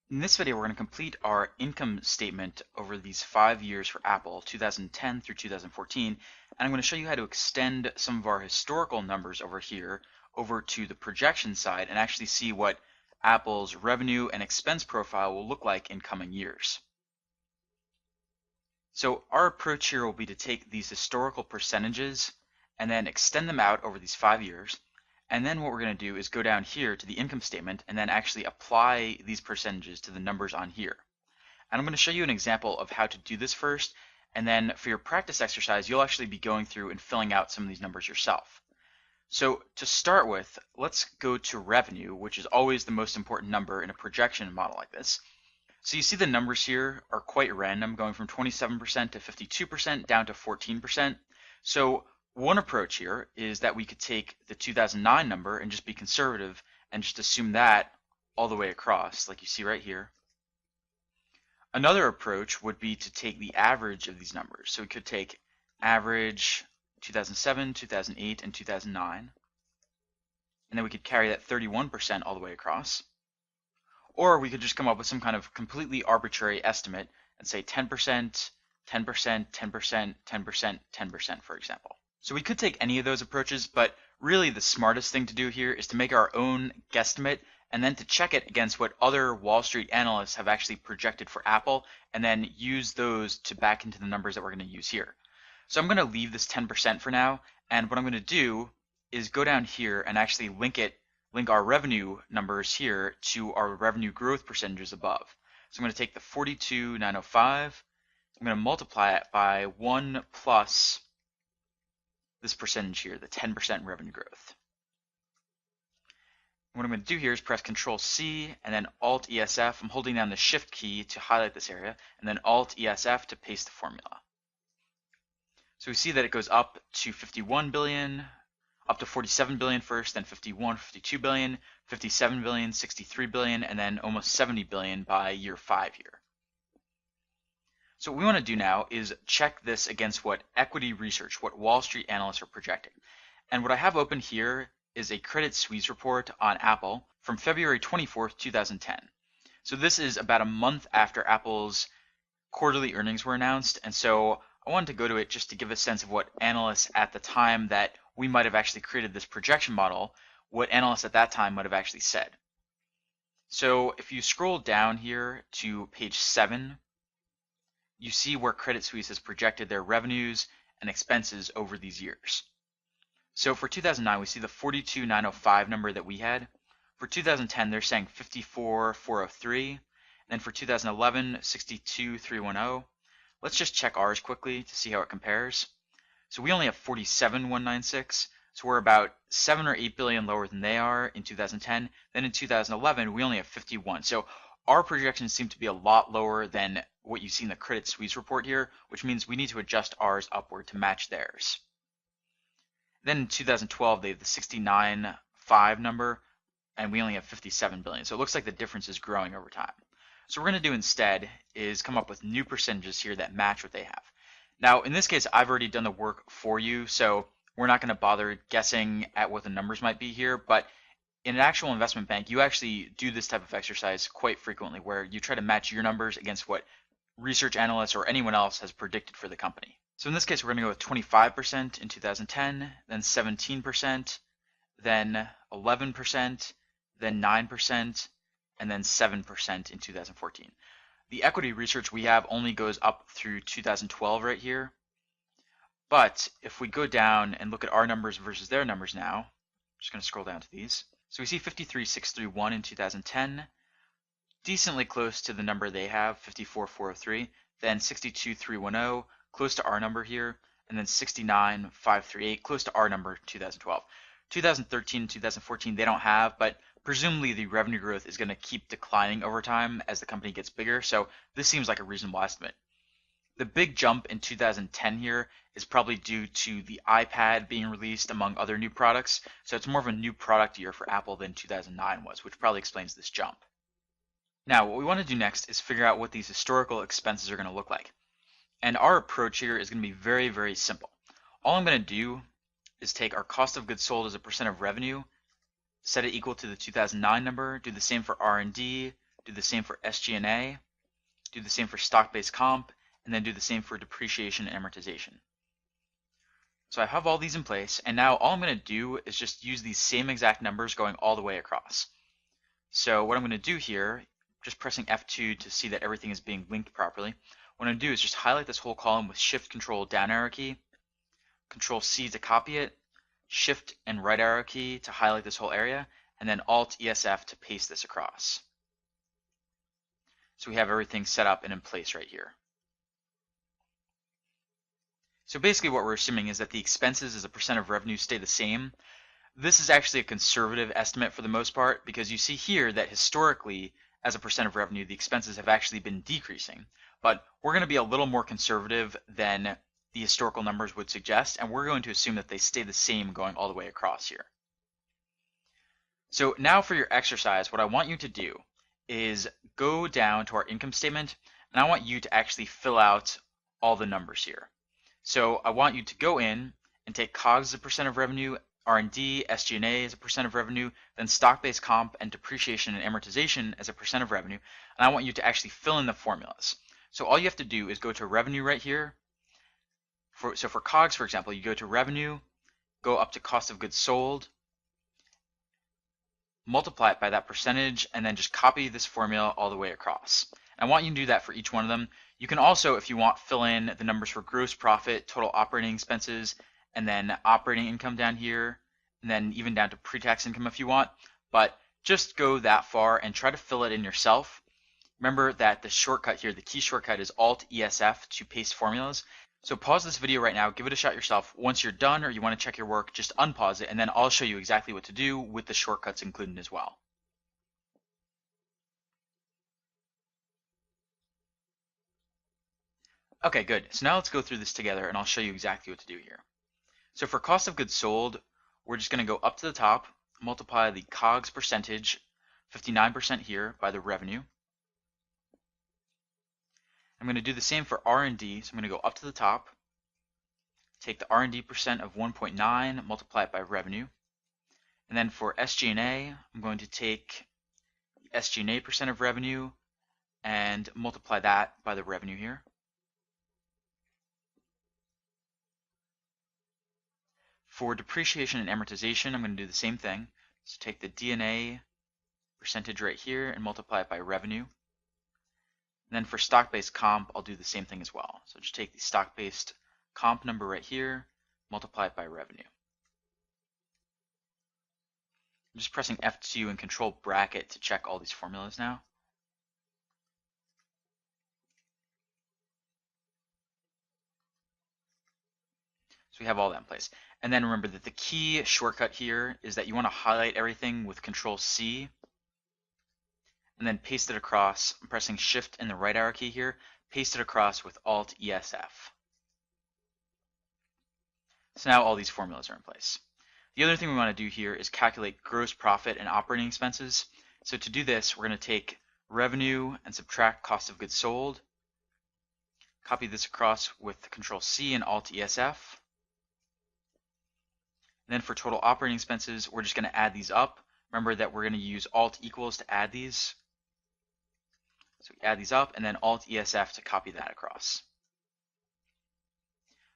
In this video, we're going to complete our income statement over these 5 years for Apple, 2010 through 2014, and I'm going to show you how to extend some of our historical numbers over here over to the projection side and actually see what Apple's revenue and expense profile will look like in coming years. So our approach here will be to take these historical percentages and then extend them out over these 5 years. And then what we're going to do is go down here to the income statement and then actually apply these percentages to the numbers on here. And I'm going to show you an example of how to do this first, and then for your practice exercise, you'll actually be going through and filling out some of these numbers yourself. So to start with, let's go to revenue, which is always the most important number in a projection model like this. So you see the numbers here are quite random, going from 27% to 52% down to 14%. So one approach here is that we could take the 2009 number and just be conservative and just assume that all the way across, like you see right here. Another approach would be to take the average of these numbers. So we could take average 2007, 2008, and 2009, and then we could carry that 31% all the way across. Or we could just come up with some kind of completely arbitrary estimate and say 10%, 10%, 10%, 10%, 10%, for example. So we could take any of those approaches, but really the smartest thing to do here is to make our own guesstimate and then to check it against what other Wall Street analysts have actually projected for Apple and then use those to back into the numbers that we're going to use here. So I'm going to leave this 10% for now, and what I'm going to do is go down here and actually link our revenue numbers here to our revenue growth percentages above. So I'm going to take the 42,905, I'm going to multiply it by 1 plus this percentage here, the 10% revenue growth. What I'm going to do here is press Control C and then Alt ESF. I'm holding down the Shift key to highlight this area, and then Alt ESF to paste the formula. So we see that it goes up to 51 billion, up to 47 billion first, then 51, 52 billion, 57 billion, 63 billion, and then almost 70 billion by year 5 here. So what we want to do now is check this against what equity research, what Wall Street analysts are projecting. And what I have open here is a Credit Suisse report on Apple from February 24th, 2010. So this is about a month after Apple's quarterly earnings were announced, and so I wanted to go to it just to give a sense of what analysts at the time that we might have actually created this projection model, what analysts at that time might have actually said. So if you scroll down here to page 7, you see where Credit Suisse has projected their revenues and expenses over these years. So for 2009, we see the 42,905 number that we had. For 2010, they're saying 54,403. And then for 2011, 62,310. Let's just check ours quickly to see how it compares. So we only have 47,196. So we're about 7 or 8 billion lower than they are in 2010. Then in 2011, we only have 51. So our projections seem to be a lot lower than what you see in the Credit Suisse report here, which means we need to adjust ours upward to match theirs. Then in 2012, they have the 69.5 number, and we only have 57 billion. So it looks like the difference is growing over time. So what we're going to do instead is come up with new percentages here that match what they have. Now, in this case, I've already done the work for you, so we're not going to bother guessing at what the numbers might be here, but in an actual investment bank, you actually do this type of exercise quite frequently where you try to match your numbers against what research analysts or anyone else has predicted for the company. So in this case, we're going to go with 25% in 2010, then 17%, then 11%, then 9%, and then 7% in 2014. The equity research we have only goes up through 2012 right here. But if we go down and look at our numbers versus their numbers now, I'm just going to scroll down to these. So we see 53,631 in 2010, decently close to the number they have, 54,403, then 62,310, close to our number here, and then 69,538, close to our number 2012. 2013 and 2014 they don't have, but presumably the revenue growth is going to keep declining over time as the company gets bigger, so this seems like a reasonable estimate. The big jump in 2010 here is probably due to the iPad being released among other new products, so it's more of a new product year for Apple than 2009 was, which probably explains this jump. Now, what we want to do next is figure out what these historical expenses are going to look like. And our approach here is going to be very, very simple. All I'm going to do is take our cost of goods sold as a percent of revenue, set it equal to the 2009 number, do the same for R&D, do the same for SG&A, do the same for stock-based comp, and then do the same for depreciation and amortization. So I have all these in place, and now all I'm going to do is just use these same exact numbers going all the way across. So what I'm going to do here, just pressing F2 to see that everything is being linked properly, what I'm going to do is just highlight this whole column with Shift Control down arrow key, Control C to copy it, Shift and right arrow key to highlight this whole area, and then Alt ESF to paste this across. So we have everything set up and in place right here. So basically what we're assuming is that the expenses as a percent of revenue stay the same. This is actually a conservative estimate for the most part, because you see here that historically, as a percent of revenue, the expenses have actually been decreasing. But we're going to be a little more conservative than the historical numbers would suggest, and we're going to assume that they stay the same going all the way across here. So now for your exercise, what I want you to do is go down to our income statement, and I want you to actually fill out all the numbers here. So I want you to go in and take COGS as a percent of revenue, R&D, SG&A as a percent of revenue, then stock-based comp and depreciation and amortization as a percent of revenue, and I want you to actually fill in the formulas. So all you have to do is go to revenue right here. So for COGS, for example, you go to revenue, go up to cost of goods sold, multiply it by that percentage, and then just copy this formula all the way across. And I want you to do that for each one of them. You can also, if you want, fill in the numbers for gross profit, total operating expenses, and then operating income down here, and then even down to pre-tax income if you want. But just go that far and try to fill it in yourself. Remember that the shortcut here, the key shortcut is Alt ESF to paste formulas. So pause this video right now, give it a shot yourself. Once you're done or you want to check your work, just unpause it, and then I'll show you exactly what to do with the shortcuts included as well. Okay, good. So now let's go through this together and I'll show you exactly what to do here. So for cost of goods sold, we're just going to go up to the top, multiply the COGS percentage, 59% here, by the revenue. I'm going to do the same for R&D, so I'm going to go up to the top, take the R&D percent of 1.9, multiply it by revenue. And then for SG&A, I'm going to take the SG&A percent of revenue and multiply that by the revenue here. For depreciation and amortization, I'm going to do the same thing. So take the D&A percentage right here and multiply it by revenue. And then for stock-based comp, I'll do the same thing as well. So just take the stock-based comp number right here, multiply it by revenue. I'm just pressing F2 and Control bracket to check all these formulas now. So we have all that in place. And then remember that the key shortcut here is that you want to highlight everything with Control C and then paste it across. I'm pressing Shift and the right arrow key here, paste it across with Alt ESF. So now all these formulas are in place. The other thing we want to do here is calculate gross profit and operating expenses. So to do this, we're going to take revenue and subtract cost of goods sold, copy this across with Control C and Alt ESF. And then for total operating expenses, we're just going to add these up. Remember that we're going to use Alt equals to add these. So we add these up and then Alt ESF to copy that across.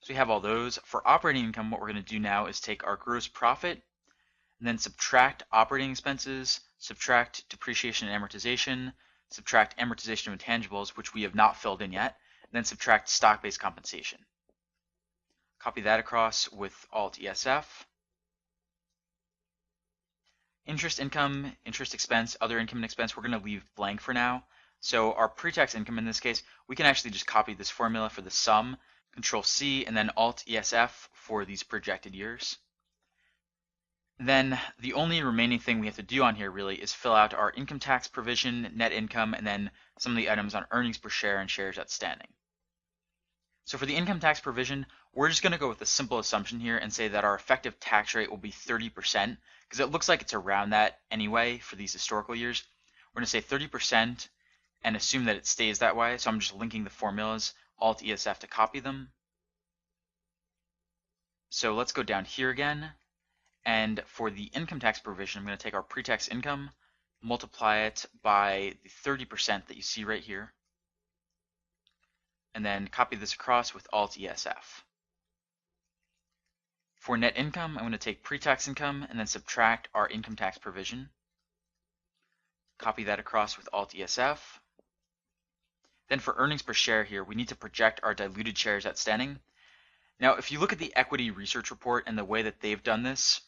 So we have all those. For operating income, what we're going to do now is take our gross profit and then subtract operating expenses, subtract depreciation and amortization, subtract amortization of intangibles, which we have not filled in yet, and then subtract stock-based compensation. Copy that across with Alt ESF. Interest income, interest expense, other income and expense, we're going to leave blank for now. So our pre-tax income in this case, we can actually just copy this formula for the sum, Control C, and then Alt ESF for these projected years. Then the only remaining thing we have to do on here really is fill out our income tax provision, net income, and then some of the items on earnings per share and shares outstanding. So for the income tax provision, we're just going to go with a simple assumption here and say that our effective tax rate will be 30%, because it looks like it's around that anyway for these historical years. We're going to say 30% and assume that it stays that way. So I'm just linking the formulas, Alt ESF to copy them. So let's go down here again. And for the income tax provision, I'm going to take our pre-tax income, multiply it by the 30% that you see right here, and then copy this across with Alt-ESF. For net income, I'm going to take pre-tax income and then subtract our income tax provision. Copy that across with Alt-ESF. Then for earnings per share here, we need to project our diluted shares outstanding. Now, if you look at the equity research report and the way that they've done this,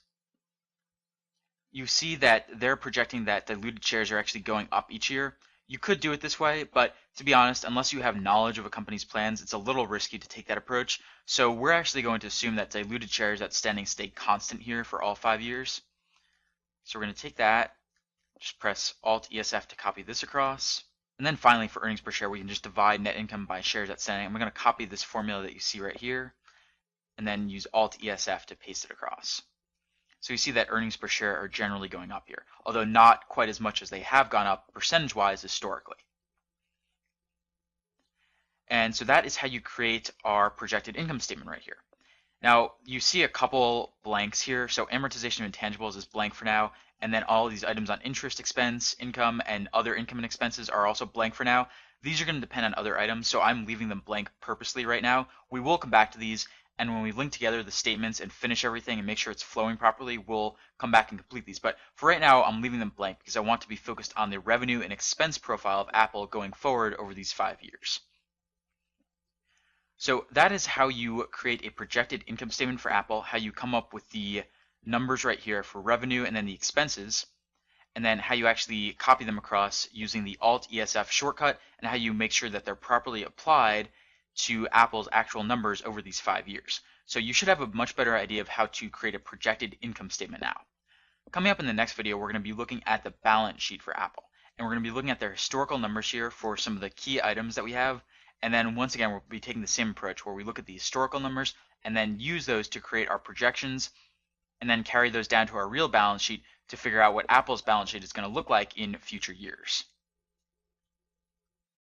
you see that they're projecting that diluted shares are actually going up each year. You could do it this way, but to be honest, unless you have knowledge of a company's plans, it's a little risky to take that approach. So we're actually going to assume that diluted shares outstanding stay constant here for all 5 years. So we're going to take that, just press Alt-ESF to copy this across. And then finally for earnings per share, we can just divide net income by shares outstanding. I'm going to copy this formula that you see right here, and then use Alt-ESF to paste it across. So you see that earnings per share are generally going up here, although not quite as much as they have gone up percentage-wise historically. And so that is how you create our projected income statement right here. Now, you see a couple blanks here. So amortization of intangibles is blank for now, and then all of these items on interest expense, income, and other income and expenses are also blank for now. These are going to depend on other items, so I'm leaving them blank purposely right now. We will come back to these, and when we link together the statements and finish everything and make sure it's flowing properly, we'll come back and complete these. But for right now, I'm leaving them blank because I want to be focused on the revenue and expense profile of Apple going forward over these 5 years. So that is how you create a projected income statement for Apple, how you come up with the numbers right here for revenue and then the expenses, and then how you actually copy them across using the Alt-ESF shortcut, and how you make sure that they're properly applied to Apple's actual numbers over these 5 years. So you should have a much better idea of how to create a projected income statement now. Coming up in the next video, we're going to be looking at the balance sheet for Apple. And we're going to be looking at their historical numbers here for some of the key items that we have. And then once again, we'll be taking the same approach where we look at the historical numbers and then use those to create our projections and then carry those down to our real balance sheet to figure out what Apple's balance sheet is going to look like in future years.